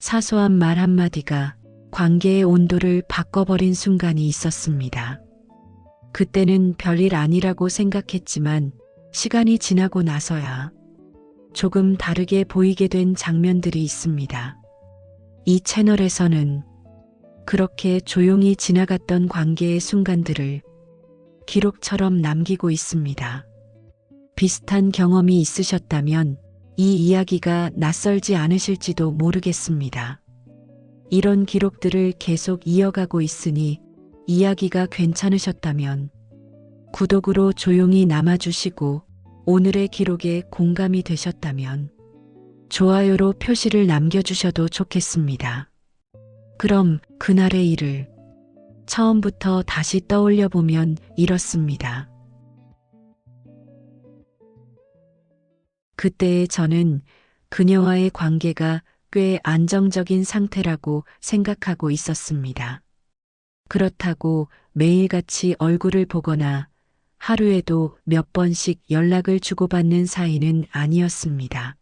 사소한 말 한마디가 관계의 온도를 바꿔버린 순간이 있었습니다. 그때는 별일 아니라고 생각했지만 시간이 지나고 나서야 조금 다르게 보이게 된 장면들이 있습니다. 이 채널에서는 그렇게 조용히 지나갔던 관계의 순간들을 기록처럼 남기고 있습니다. 비슷한 경험이 있으셨다면 이 이야기가 낯설지 않으실지도 모르겠습니다. 이런 기록들을 계속 이어가고 있으니 이야기가 괜찮으셨다면 구독으로 조용히 남아주시고 오늘의 기록에 공감이 되셨다면 좋아요로 표시를 남겨주셔도 좋겠습니다. 그럼 그날의 일을 처음부터 다시 떠올려 보면 이렇습니다. 그때의 저는 그녀와의 관계가 꽤 안정적인 상태라고 생각하고 있었습니다. 그렇다고 매일같이 얼굴을 보거나 하루에도 몇 번씩 연락을 주고받는 사이는 아니었습니다.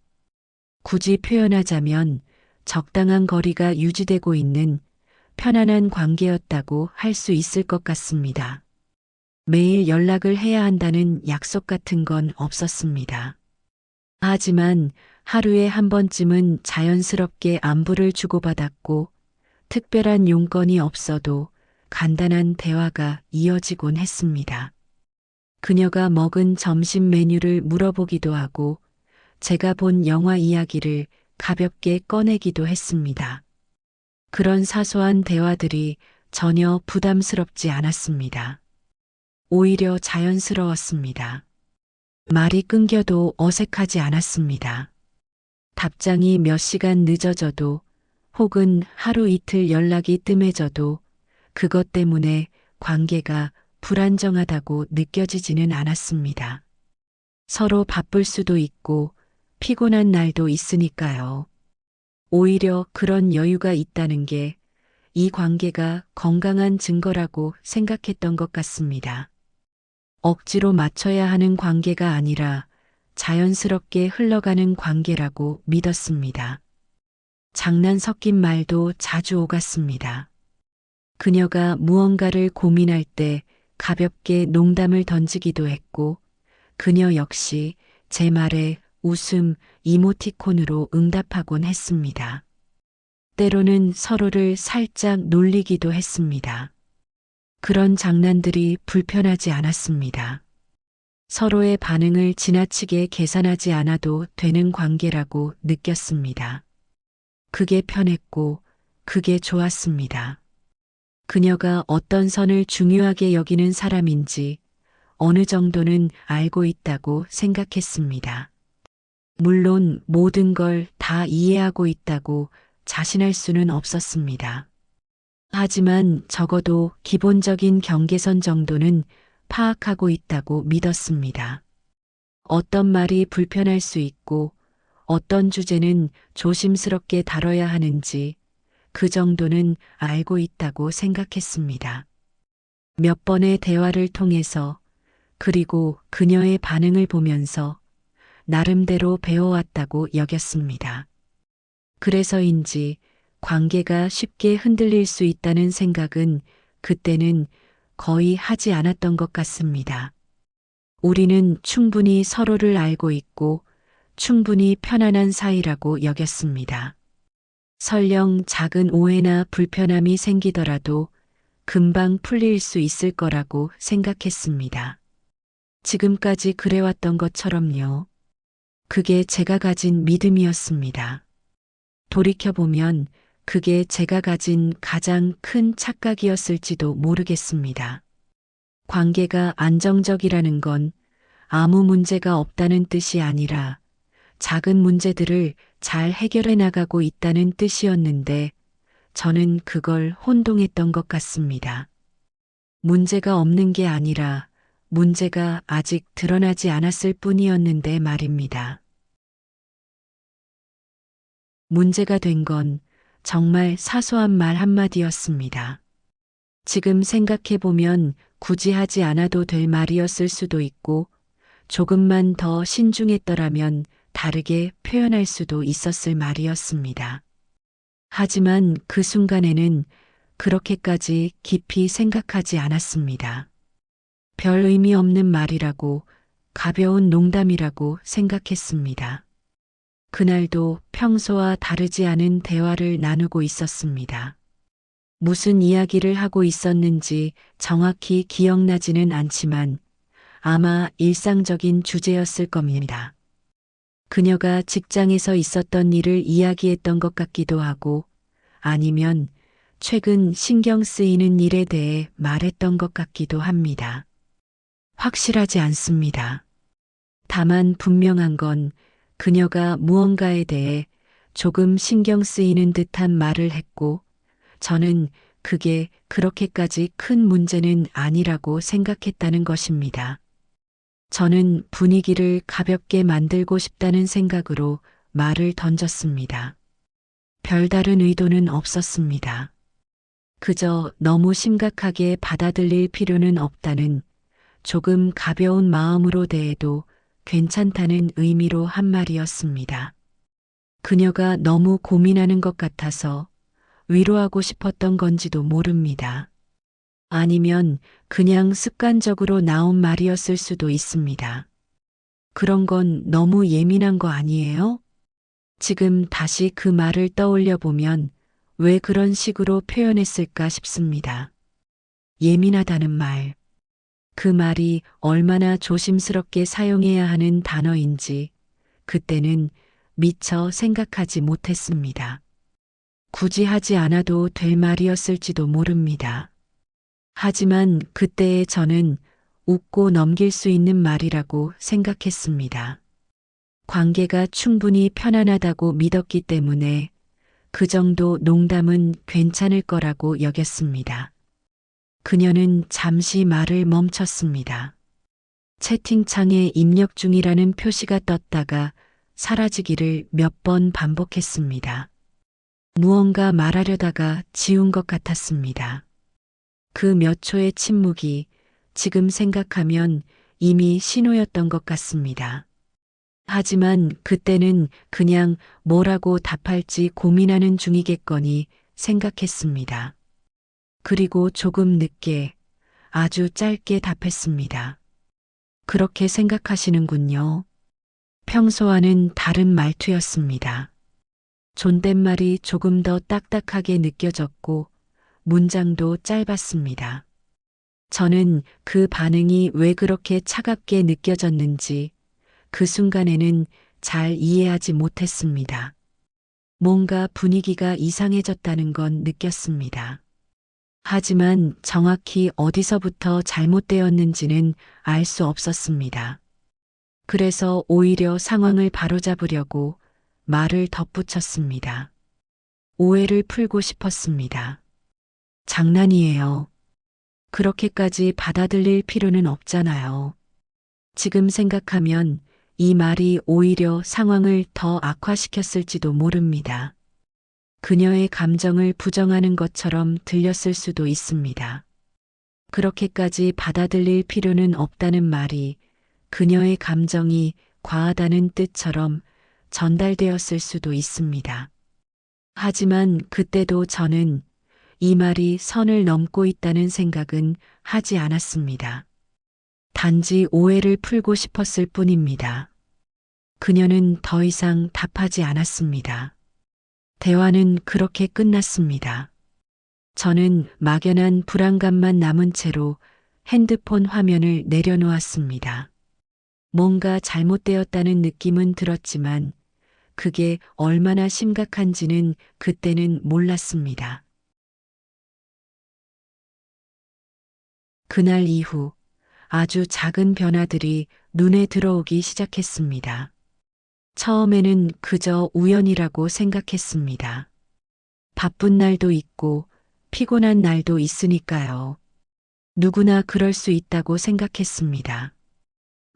굳이 표현하자면 적당한 거리가 유지되고 있는 편안한 관계였다고 할 수 있을 것 같습니다. 매일 연락을 해야 한다는 약속 같은 건 없었습니다. 하지만 하루에 한 번쯤은 자연스럽게 안부를 주고받았고 특별한 용건이 없어도 간단한 대화가 이어지곤 했습니다. 그녀가 먹은 점심 메뉴를 물어보기도 하고 제가 본 영화 이야기를 가볍게 꺼내기도 했습니다. 그런 사소한 대화들이 전혀 부담스럽지 않았습니다. 오히려 자연스러웠습니다. 말이 끊겨도 어색하지 않았습니다. 답장이 몇 시간 늦어져도 혹은 하루 이틀 연락이 뜸해져도 그것 때문에 관계가 불안정하다고 느껴지지는 않았습니다. 서로 바쁠 수도 있고 피곤한 날도 있으니까요. 오히려 그런 여유가 있다는 게 이 관계가 건강한 증거라고 생각했던 것 같습니다. 억지로 맞춰야 하는 관계가 아니라 자연스럽게 흘러가는 관계라고 믿었습니다. 장난 섞인 말도 자주 오갔습니다. 그녀가 무언가를 고민할 때 가볍게 농담을 던지기도 했고 그녀 역시 제 말에 웃음 이모티콘으로 응답하곤 했습니다. 때로는 서로를 살짝 놀리기도 했습니다. 그런 장난들이 불편하지 않았습니다. 서로의 반응을 지나치게 계산하지 않아도 되는 관계라고 느꼈습니다. 그게 편했고 그게 좋았습니다. 그녀가 어떤 선을 중요하게 여기는 사람인지 어느 정도는 알고 있다고 생각했습니다. 물론 모든 걸 다 이해하고 있다고 자신할 수는 없었습니다. 하지만 적어도 기본적인 경계선 정도는 파악하고 있다고 믿었습니다. 어떤 말이 불편할 수 있고 어떤 주제는 조심스럽게 다뤄야 하는지 그 정도는 알고 있다고 생각했습니다. 몇 번의 대화를 통해서 그리고 그녀의 반응을 보면서 나름대로 배워왔다고 여겼습니다. 그래서인지 관계가 쉽게 흔들릴 수 있다는 생각은 그때는 거의 하지 않았던 것 같습니다. 우리는 충분히 서로를 알고 있고 충분히 편안한 사이라고 여겼습니다. 설령 작은 오해나 불편함이 생기더라도 금방 풀릴 수 있을 거라고 생각했습니다. 지금까지 그래왔던 것처럼요. 그게 제가 가진 믿음이었습니다. 돌이켜보면 그게 제가 가진 가장 큰 착각이었을지도 모르겠습니다. 관계가 안정적이라는 건 아무 문제가 없다는 뜻이 아니라 작은 문제들을 잘 해결해 나가고 있다는 뜻이었는데 저는 그걸 혼동했던 것 같습니다. 문제가 없는 게 아니라 문제가 아직 드러나지 않았을 뿐이었는데 말입니다. 문제가 된 건 정말 사소한 말 한마디였습니다. 지금 생각해보면 굳이 하지 않아도 될 말이었을 수도 있고 조금만 더 신중했더라면 다르게 표현할 수도 있었을 말이었습니다. 하지만 그 순간에는 그렇게까지 깊이 생각하지 않았습니다. 별 의미 없는 말이라고, 가벼운 농담이라고 생각했습니다. 그날도 평소와 다르지 않은 대화를 나누고 있었습니다. 무슨 이야기를 하고 있었는지 정확히 기억나지는 않지만 아마 일상적인 주제였을 겁니다. 그녀가 직장에서 있었던 일을 이야기했던 것 같기도 하고 아니면 최근 신경 쓰이는 일에 대해 말했던 것 같기도 합니다. 확실하지 않습니다. 다만 분명한 건 그녀가 무언가에 대해 조금 신경 쓰이는 듯한 말을 했고 저는 그게 그렇게까지 큰 문제는 아니라고 생각했다는 것입니다. 저는 분위기를 가볍게 만들고 싶다는 생각으로 말을 던졌습니다. 별다른 의도는 없었습니다. 그저 너무 심각하게 받아들일 필요는 없다는 조금 가벼운 마음으로 대해도 괜찮다는 의미로 한 말이었습니다. 그녀가 너무 고민하는 것 같아서 위로하고 싶었던 건지도 모릅니다. 아니면 그냥 습관적으로 나온 말이었을 수도 있습니다. 그런 건 너무 예민한 거 아니에요? 지금 다시 그 말을 떠올려 보면 왜 그런 식으로 표현했을까 싶습니다. 예민하다는 말. 그 말이 얼마나 조심스럽게 사용해야 하는 단어인지 그때는 미처 생각하지 못했습니다. 굳이 하지 않아도 될 말이었을지도 모릅니다. 하지만 그때의 저는 웃고 넘길 수 있는 말이라고 생각했습니다. 관계가 충분히 편안하다고 믿었기 때문에 그 정도 농담은 괜찮을 거라고 여겼습니다. 그녀는 잠시 말을 멈췄습니다. 채팅창에 입력 중이라는 표시가 떴다가 사라지기를 몇 번 반복했습니다. 무언가 말하려다가 지운 것 같았습니다. 그 몇 초의 침묵이 지금 생각하면 이미 신호였던 것 같습니다. 하지만 그때는 그냥 뭐라고 답할지 고민하는 중이겠거니 생각했습니다. 그리고 조금 늦게 아주 짧게 답했습니다. 그렇게 생각하시는군요. 평소와는 다른 말투였습니다. 존댓말이 조금 더 딱딱하게 느껴졌고 문장도 짧았습니다. 저는 그 반응이 왜 그렇게 차갑게 느껴졌는지 그 순간에는 잘 이해하지 못했습니다. 뭔가 분위기가 이상해졌다는 건 느꼈습니다. 하지만 정확히 어디서부터 잘못되었는지는 알 수 없었습니다. 그래서 오히려 상황을 바로잡으려고 말을 덧붙였습니다. 오해를 풀고 싶었습니다. 장난이에요. 그렇게까지 받아들일 필요는 없잖아요. 지금 생각하면 이 말이 오히려 상황을 더 악화시켰을지도 모릅니다. 그녀의 감정을 부정하는 것처럼 들렸을 수도 있습니다. 그렇게까지 받아들일 필요는 없다는 말이 그녀의 감정이 과하다는 뜻처럼 전달되었을 수도 있습니다. 하지만 그때도 저는 이 말이 선을 넘고 있다는 생각은 하지 않았습니다. 단지 오해를 풀고 싶었을 뿐입니다. 그녀는 더 이상 답하지 않았습니다. 대화는 그렇게 끝났습니다. 저는 막연한 불안감만 남은 채로 핸드폰 화면을 내려놓았습니다. 뭔가 잘못되었다는 느낌은 들었지만 그게 얼마나 심각한지는 그때는 몰랐습니다. 그날 이후 아주 작은 변화들이 눈에 들어오기 시작했습니다. 처음에는 그저 우연이라고 생각했습니다. 바쁜 날도 있고 피곤한 날도 있으니까요. 누구나 그럴 수 있다고 생각했습니다.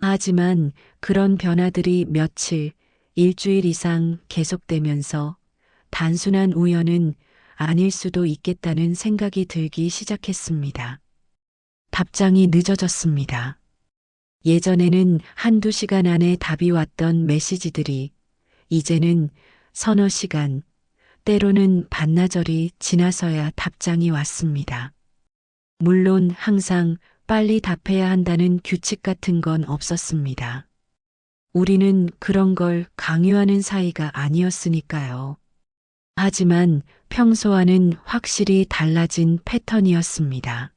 하지만 그런 변화들이 며칠, 일주일 이상 계속되면서 단순한 우연은 아닐 수도 있겠다는 생각이 들기 시작했습니다. 답장이 늦어졌습니다. 예전에는 한두 시간 안에 답이 왔던 메시지들이 이제는 서너 시간, 때로는 반나절이 지나서야 답장이 왔습니다. 물론 항상 빨리 답해야 한다는 규칙 같은 건 없었습니다. 우리는 그런 걸 강요하는 사이가 아니었으니까요. 하지만 평소와는 확실히 달라진 패턴이었습니다.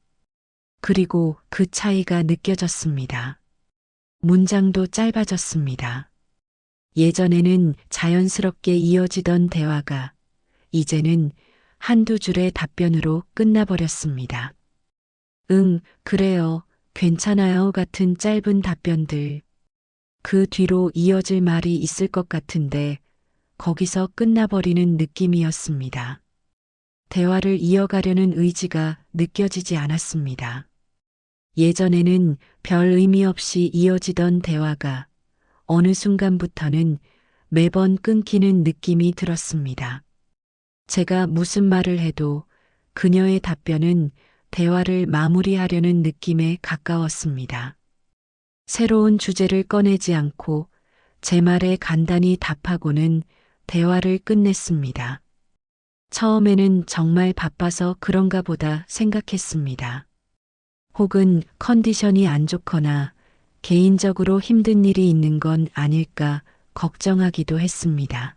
그리고 그 차이가 느껴졌습니다. 문장도 짧아졌습니다. 예전에는 자연스럽게 이어지던 대화가 이제는 한두 줄의 답변으로 끝나버렸습니다. 응, 그래요, 괜찮아요 같은 짧은 답변들. 그 뒤로 이어질 말이 있을 것 같은데 거기서 끝나버리는 느낌이었습니다. 대화를 이어가려는 의지가 느껴지지 않았습니다. 예전에는 별 의미 없이 이어지던 대화가 어느 순간부터는 매번 끊기는 느낌이 들었습니다. 제가 무슨 말을 해도 그녀의 답변은 대화를 마무리하려는 느낌에 가까웠습니다. 새로운 주제를 꺼내지 않고 제 말에 간단히 답하고는 대화를 끝냈습니다. 처음에는 정말 바빠서 그런가 보다 생각했습니다. 혹은 컨디션이 안 좋거나 개인적으로 힘든 일이 있는 건 아닐까 걱정하기도 했습니다.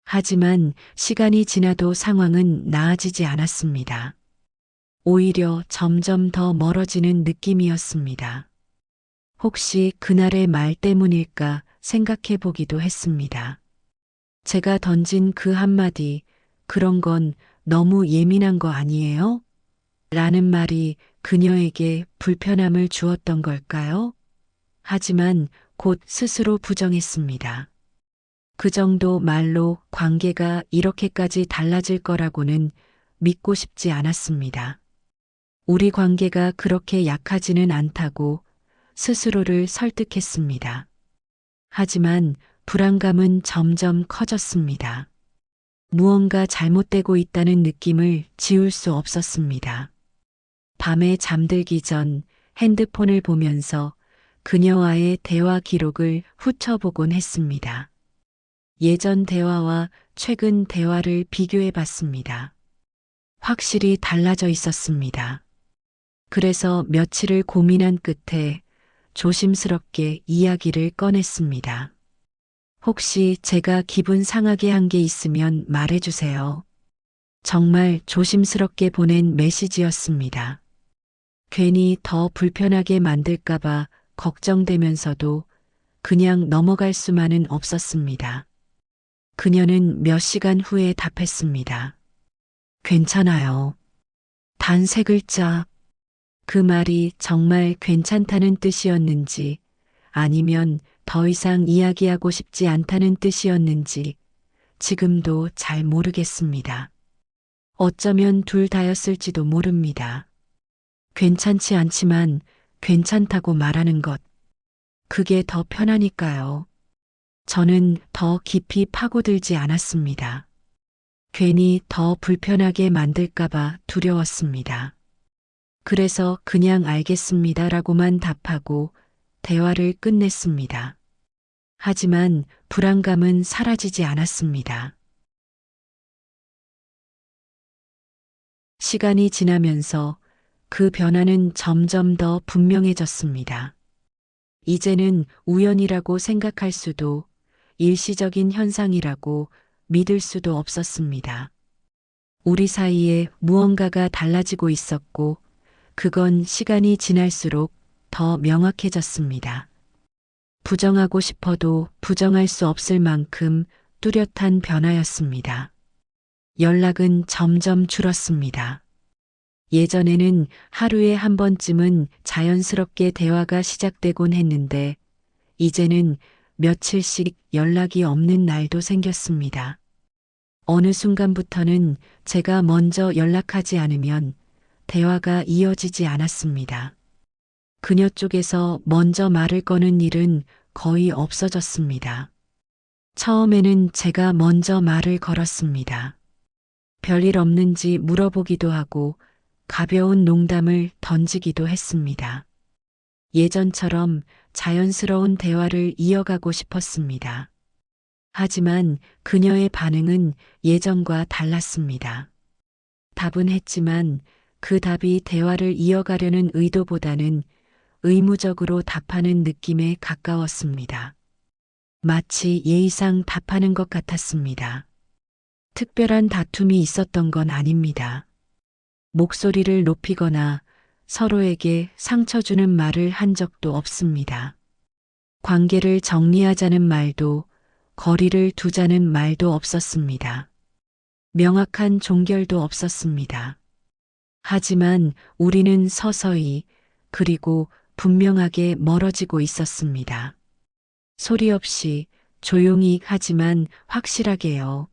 하지만 시간이 지나도 상황은 나아지지 않았습니다. 오히려 점점 더 멀어지는 느낌이었습니다. 혹시 그날의 말 때문일까 생각해 보기도 했습니다. 제가 던진 그 한마디, 그런 건 너무 예민한 거 아니에요? 라는 말이 그녀에게 불편함을 주었던 걸까요? 하지만 곧 스스로 부정했습니다. 그 정도 말로 관계가 이렇게까지 달라질 거라고는 믿고 싶지 않았습니다. 우리 관계가 그렇게 약하지는 않다고 스스로를 설득했습니다. 하지만 불안감은 점점 커졌습니다. 무언가 잘못되고 있다는 느낌을 지울 수 없었습니다. 밤에 잠들기 전 핸드폰을 보면서 그녀와의 대화 기록을 훑어보곤 했습니다. 예전 대화와 최근 대화를 비교해 봤습니다. 확실히 달라져 있었습니다. 그래서 며칠을 고민한 끝에 조심스럽게 이야기를 꺼냈습니다. 혹시 제가 기분 상하게 한 게 있으면 말해주세요. 정말 조심스럽게 보낸 메시지였습니다. 괜히 더 불편하게 만들까봐 걱정되면서도 그냥 넘어갈 수만은 없었습니다. 그녀는 몇 시간 후에 답했습니다. 괜찮아요. 단 3글자. 그 말이 정말 괜찮다는 뜻이었는지 아니면 더 이상 이야기하고 싶지 않다는 뜻이었는지 지금도 잘 모르겠습니다. 어쩌면 둘 다였을지도 모릅니다. 괜찮지 않지만 괜찮다고 말하는 것. 그게 더 편하니까요. 저는 더 깊이 파고들지 않았습니다. 괜히 더 불편하게 만들까봐 두려웠습니다. 그래서 그냥 알겠습니다라고만 답하고 대화를 끝냈습니다. 하지만 불안감은 사라지지 않았습니다. 시간이 지나면서 그 변화는 점점 더 분명해졌습니다. 이제는 우연이라고 생각할 수도 일시적인 현상이라고 믿을 수도 없었습니다. 우리 사이에 무언가가 달라지고 있었고 그건 시간이 지날수록 더 명확해졌습니다. 부정하고 싶어도 부정할 수 없을 만큼 뚜렷한 변화였습니다. 연락은 점점 줄었습니다. 예전에는 하루에 한 번쯤은 자연스럽게 대화가 시작되곤 했는데 이제는 며칠씩 연락이 없는 날도 생겼습니다. 어느 순간부터는 제가 먼저 연락하지 않으면 대화가 이어지지 않았습니다. 그녀 쪽에서 먼저 말을 거는 일은 거의 없어졌습니다. 처음에는 제가 먼저 말을 걸었습니다. 별일 없는지 물어보기도 하고 가벼운 농담을 던지기도 했습니다. 예전처럼 자연스러운 대화를 이어가고 싶었습니다. 하지만 그녀의 반응은 예전과 달랐습니다. 답은 했지만 그 답이 대화를 이어가려는 의도보다는 의무적으로 답하는 느낌에 가까웠습니다. 마치 예의상 답하는 것 같았습니다. 특별한 다툼이 있었던 건 아닙니다. 목소리를 높이거나 서로에게 상처 주는 말을 한 적도 없습니다. 관계를 정리하자는 말도 거리를 두자는 말도 없었습니다. 명확한 종결도 없었습니다. 하지만 우리는 서서히 그리고 분명하게 멀어지고 있었습니다. 소리 없이 조용히 하지만 확실하게요.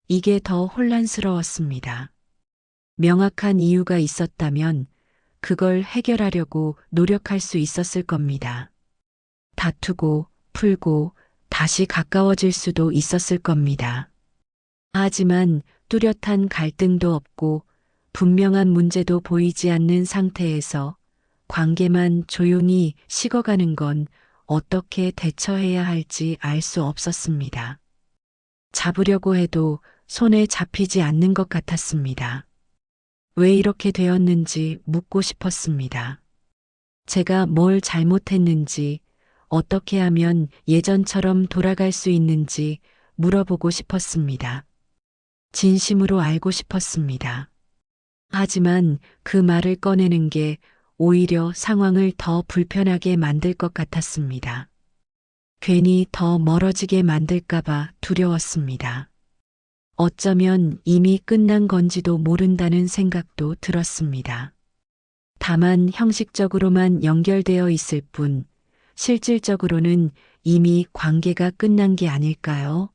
이게 더 혼란스러웠습니다. 명확한 이유가 있었다면 그걸 해결하려고 노력할 수 있었을 겁니다. 다투고 풀고 다시 가까워질 수도 있었을 겁니다. 하지만 뚜렷한 갈등도 없고 분명한 문제도 보이지 않는 상태에서 관계만 조용히 식어가는 건 어떻게 대처해야 할지 알 수 없었습니다. 잡으려고 해도 손에 잡히지 않는 것 같았습니다. 왜 이렇게 되었는지 묻고 싶었습니다. 제가 뭘 잘못했는지, 어떻게 하면 예전처럼 돌아갈 수 있는지 물어보고 싶었습니다. 진심으로 알고 싶었습니다. 하지만 그 말을 꺼내는 게 오히려 상황을 더 불편하게 만들 것 같았습니다. 괜히 더 멀어지게 만들까봐 두려웠습니다. 어쩌면 이미 끝난 건지도 모른다는 생각도 들었습니다. 다만 형식적으로만 연결되어 있을 뿐, 실질적으로는 이미 관계가 끝난 게 아닐까요?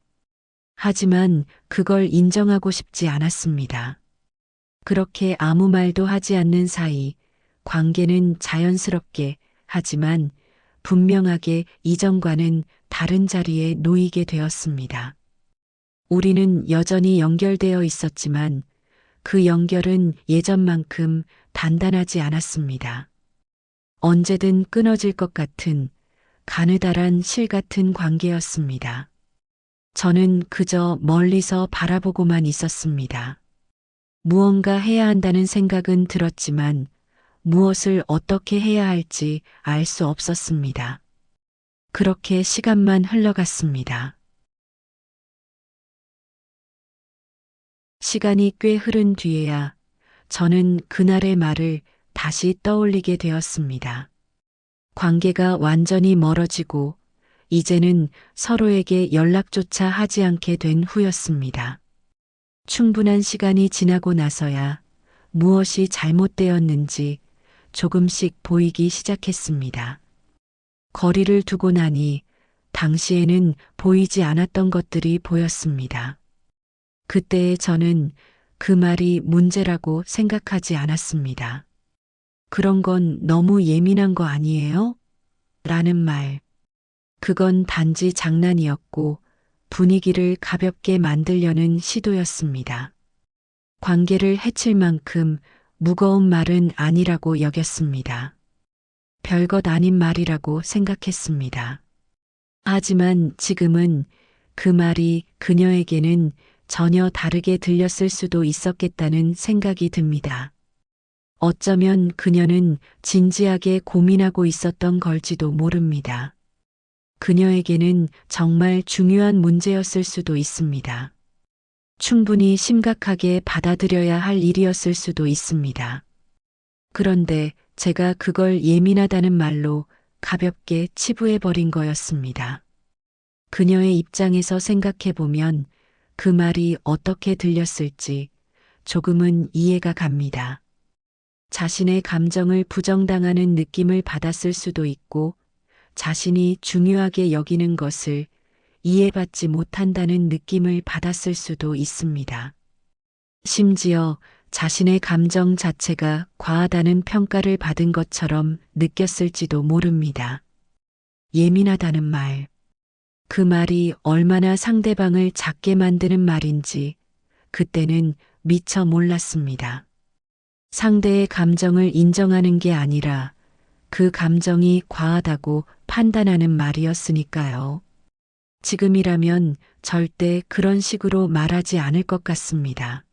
하지만 그걸 인정하고 싶지 않았습니다. 그렇게 아무 말도 하지 않는 사이 관계는 자연스럽게 하지만 분명하게 이전과는 다른 자리에 놓이게 되었습니다. 우리는 여전히 연결되어 있었지만 그 연결은 예전만큼 단단하지 않았습니다. 언제든 끊어질 것 같은 가느다란 실 같은 관계였습니다. 저는 그저 멀리서 바라보고만 있었습니다. 무언가 해야 한다는 생각은 들었지만 무엇을 어떻게 해야 할지 알 수 없었습니다. 그렇게 시간만 흘러갔습니다. 시간이 꽤 흐른 뒤에야 저는 그날의 말을 다시 떠올리게 되었습니다. 관계가 완전히 멀어지고 이제는 서로에게 연락조차 하지 않게 된 후였습니다. 충분한 시간이 지나고 나서야 무엇이 잘못되었는지 조금씩 보이기 시작했습니다. 거리를 두고 나니 당시에는 보이지 않았던 것들이 보였습니다. 그때의 저는 그 말이 문제라고 생각하지 않았습니다. 그런 건 너무 예민한 거 아니에요? 라는 말. 그건 단지 장난이었고 분위기를 가볍게 만들려는 시도였습니다. 관계를 해칠 만큼 무거운 말은 아니라고 여겼습니다. 별것 아닌 말이라고 생각했습니다. 하지만 지금은 그 말이 그녀에게는 전혀 다르게 들렸을 수도 있었겠다는 생각이 듭니다. 어쩌면 그녀는 진지하게 고민하고 있었던 걸지도 모릅니다. 그녀에게는 정말 중요한 문제였을 수도 있습니다. 충분히 심각하게 받아들여야 할 일이었을 수도 있습니다. 그런데 제가 그걸 예민하다는 말로 가볍게 치부해버린 거였습니다. 그녀의 입장에서 생각해보면 그 말이 어떻게 들렸을지 조금은 이해가 갑니다. 자신의 감정을 부정당하는 느낌을 받았을 수도 있고 자신이 중요하게 여기는 것을 이해받지 못한다는 느낌을 받았을 수도 있습니다. 심지어 자신의 감정 자체가 과하다는 평가를 받은 것처럼 느꼈을지도 모릅니다. 예민하다는 말. 그 말이 얼마나 상대방을 작게 만드는 말인지 그때는 미처 몰랐습니다. 상대의 감정을 인정하는 게 아니라 그 감정이 과하다고 판단하는 말이었으니까요. 지금이라면 절대 그런 식으로 말하지 않을 것 같습니다.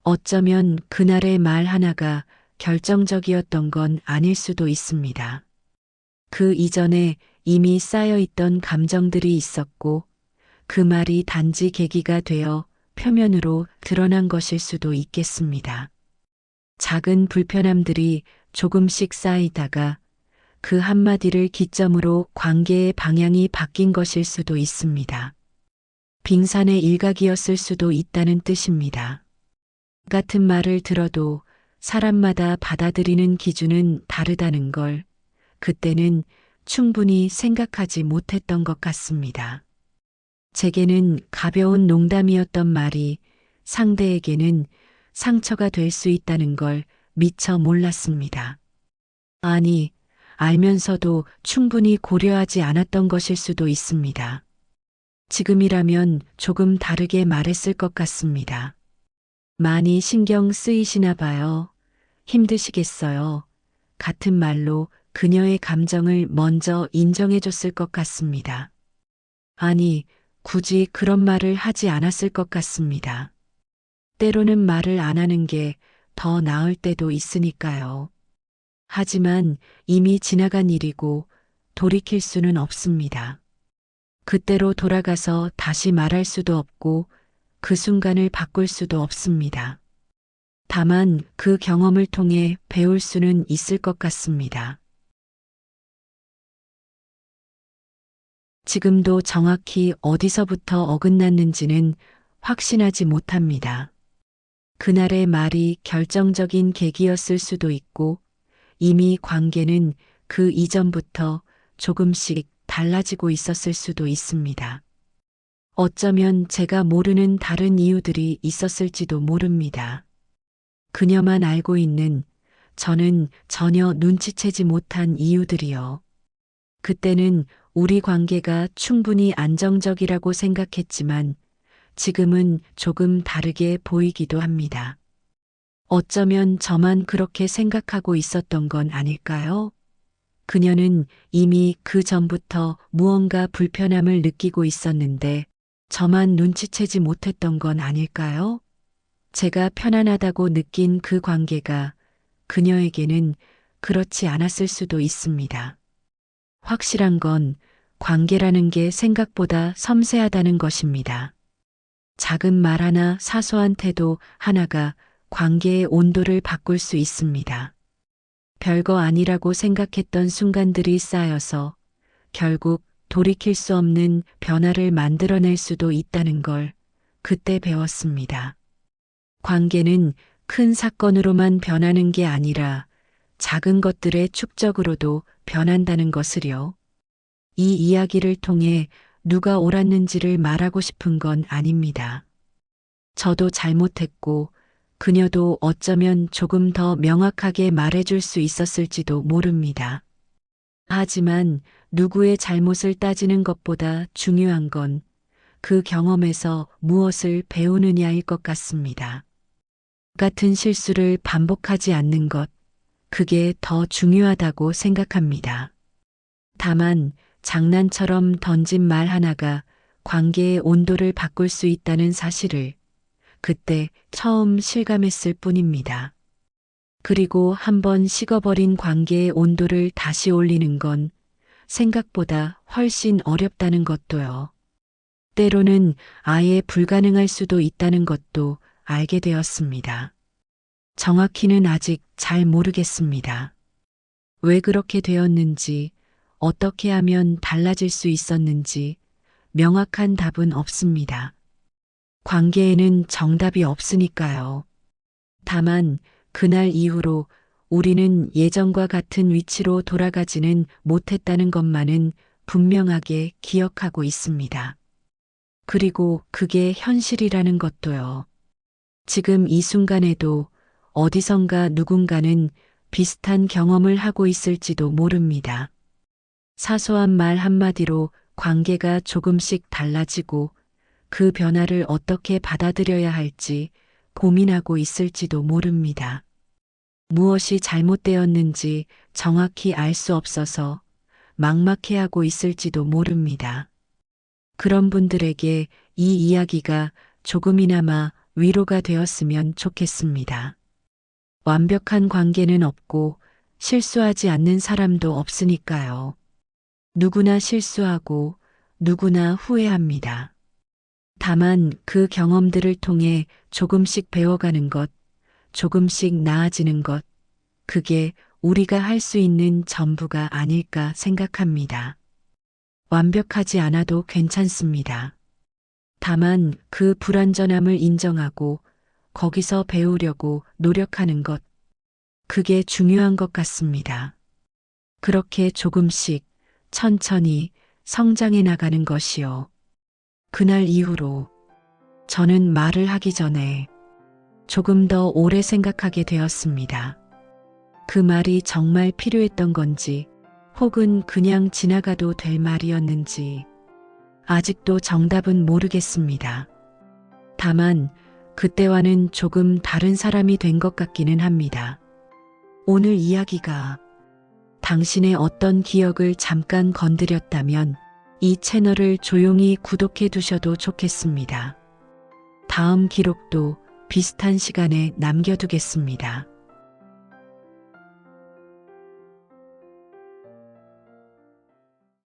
어쩌면 그날의 말 하나가 결정적이었던 건 아닐 수도 있습니다. 그 이전에 이미 쌓여있던 감정들이 있었고 그 말이 단지 계기가 되어 표면으로 드러난 것일 수도 있겠습니다. 작은 불편함들이 조금씩 쌓이다가 그 한마디를 기점으로 관계의 방향이 바뀐 것일 수도 있습니다. 빙산의 일각이었을 수도 있다는 뜻입니다. 같은 말을 들어도 사람마다 받아들이는 기준은 다르다는 걸 그때는 충분히 생각하지 못했던 것 같습니다. 제게는 가벼운 농담이었던 말이 상대에게는 상처가 될 수 있다는 걸 미처 몰랐습니다. 아니, 알면서도 충분히 고려하지 않았던 것일 수도 있습니다. 지금이라면 조금 다르게 말했을 것 같습니다. 많이 신경 쓰이시나 봐요. 힘드시겠어요. 같은 말로 그녀의 감정을 먼저 인정해줬을 것 같습니다. 아니, 굳이 그런 말을 하지 않았을 것 같습니다. 때로는 말을 안 하는 게 더 나을 때도 있으니까요. 하지만 이미 지나간 일이고 돌이킬 수는 없습니다. 그때로 돌아가서 다시 말할 수도 없고 그 순간을 바꿀 수도 없습니다. 다만 그 경험을 통해 배울 수는 있을 것 같습니다. 지금도 정확히 어디서부터 어긋났는지는 확신하지 못합니다. 그날의 말이 결정적인 계기였을 수도 있고 이미 관계는 그 이전부터 조금씩 달라지고 있었을 수도 있습니다. 어쩌면 제가 모르는 다른 이유들이 있었을지도 모릅니다. 그녀만 알고 있는 저는 전혀 눈치채지 못한 이유들이요. 그때는 우리 관계가 충분히 안정적이라고 생각했지만 지금은 조금 다르게 보이기도 합니다. 어쩌면 저만 그렇게 생각하고 있었던 건 아닐까요? 그녀는 이미 그 전부터 무언가 불편함을 느끼고 있었는데 저만 눈치채지 못했던 건 아닐까요? 제가 편안하다고 느낀 그 관계가 그녀에게는 그렇지 않았을 수도 있습니다. 확실한 건 관계라는 게 생각보다 섬세하다는 것입니다. 작은 말 하나, 사소한 태도 하나가 관계의 온도를 바꿀 수 있습니다. 별거 아니라고 생각했던 순간들이 쌓여서 결국 돌이킬 수 없는 변화를 만들어낼 수도 있다는 걸 그때 배웠습니다. 관계는 큰 사건으로만 변하는 게 아니라 작은 것들의 축적으로도 변한다는 것을요. 이 이야기를 통해 누가 옳았는지를 말하고 싶은 건 아닙니다. 저도 잘못했고 그녀도 어쩌면 조금 더 명확하게 말해줄 수 있었을지도 모릅니다. 하지만 누구의 잘못을 따지는 것보다 중요한 건 그 경험에서 무엇을 배우느냐일 것 같습니다. 같은 실수를 반복하지 않는 것, 그게 더 중요하다고 생각합니다. 다만 장난처럼 던진 말 하나가 관계의 온도를 바꿀 수 있다는 사실을 그때 처음 실감했을 뿐입니다. 그리고 한번 식어버린 관계의 온도를 다시 올리는 건 생각보다 훨씬 어렵다는 것도요. 때로는 아예 불가능할 수도 있다는 것도 알게 되었습니다. 정확히는 아직 잘 모르겠습니다. 왜 그렇게 되었는지, 어떻게 하면 달라질 수 있었는지 명확한 답은 없습니다. 관계에는 정답이 없으니까요. 다만 그날 이후로 우리는 예전과 같은 위치로 돌아가지는 못했다는 것만은 분명하게 기억하고 있습니다. 그리고 그게 현실이라는 것도요. 지금 이 순간에도 어디선가 누군가는 비슷한 경험을 하고 있을지도 모릅니다. 사소한 말 한마디로 관계가 조금씩 달라지고 그 변화를 어떻게 받아들여야 할지 고민하고 있을지도 모릅니다. 무엇이 잘못되었는지 정확히 알 수 없어서 막막해하고 있을지도 모릅니다. 그런 분들에게 이 이야기가 조금이나마 위로가 되었으면 좋겠습니다. 완벽한 관계는 없고 실수하지 않는 사람도 없으니까요. 누구나 실수하고 누구나 후회합니다. 다만 그 경험들을 통해 조금씩 배워가는 것, 조금씩 나아지는 것, 그게 우리가 할 수 있는 전부가 아닐까 생각합니다. 완벽하지 않아도 괜찮습니다. 다만 그 불완전함을 인정하고 거기서 배우려고 노력하는 것, 그게 중요한 것 같습니다. 그렇게 조금씩 천천히 성장해 나가는 것이요. 그날 이후로 저는 말을 하기 전에 조금 더 오래 생각하게 되었습니다. 그 말이 정말 필요했던 건지 혹은 그냥 지나가도 될 말이었는지 아직도 정답은 모르겠습니다. 다만 그때와는 조금 다른 사람이 된 것 같기는 합니다. 오늘 이야기가 당신의 어떤 기억을 잠깐 건드렸다면 이 채널을 조용히 구독해 두셔도 좋겠습니다. 다음 기록도 비슷한 시간에 남겨두겠습니다.